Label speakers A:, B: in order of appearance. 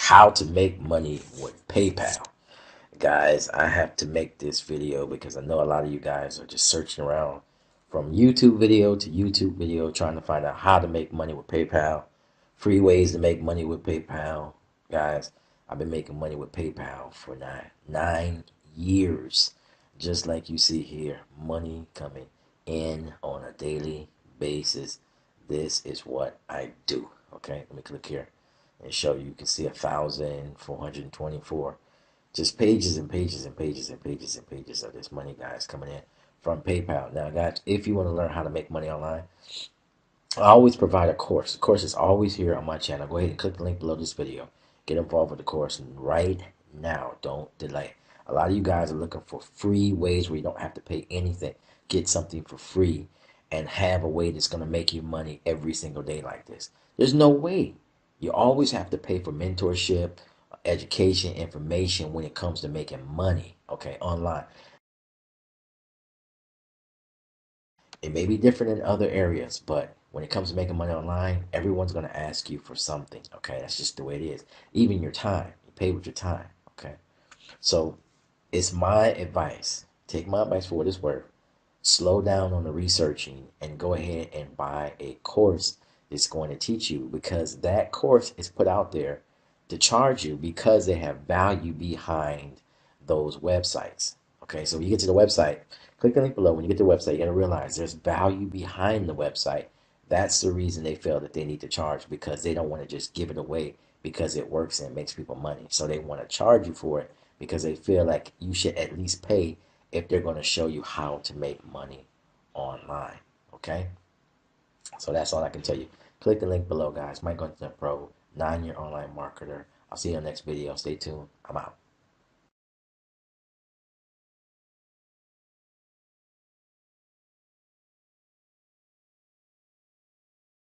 A: how to make money with PayPal. Guys, I have to make this video because I know a lot of you guys are just searching around from YouTube video to YouTube video trying to find out how to make money with PayPal, free ways to make money with PayPal. Guys, I've been making money with PayPal for nine years. Just like you see here, money coming in on a daily basis. This is what I do. Okay, let me click here and show you. You can see 1,424 just pages and pages and pages and pages and pages of this money, guys, coming in from PayPal. Now, guys, if you want to learn how to make money online, I always provide a course. The course is always here on my channel. Go ahead and click the link below this video. Get involved with the course right now. Don't delay. A lot of you guys are looking for free ways where you don't have to pay anything. Get something for free and have a way that's going to make you money every single day like this. There's no way. You always have to pay for mentorship, education, information when it comes to making money, okay, online. It may be different in other areas, but when it comes to making money online, everyone's going to ask you for something, okay? That's just the way it is. Even your time. You pay with your time, okay? So it's my advice. Take my advice for what it's worth. Slow down on the researching and go ahead and buy a course that's going to teach you, because that course is put out there to charge you because they have value behind those websites. Okay, so when you get to the website, click the link below. When you get to the website, you got to realize there's value behind the website. That's the reason they feel that they need to charge, because they don't want to just give it away because it works and it makes people money. So they want to charge you for it because they feel like you should at least pay if they're going to show you how to make money online. Okay? So that's all I can tell you. Click the link below, guys. Mike Gunther Pro, 9-year online marketer. I'll see you in the next video. Stay tuned. I'm out.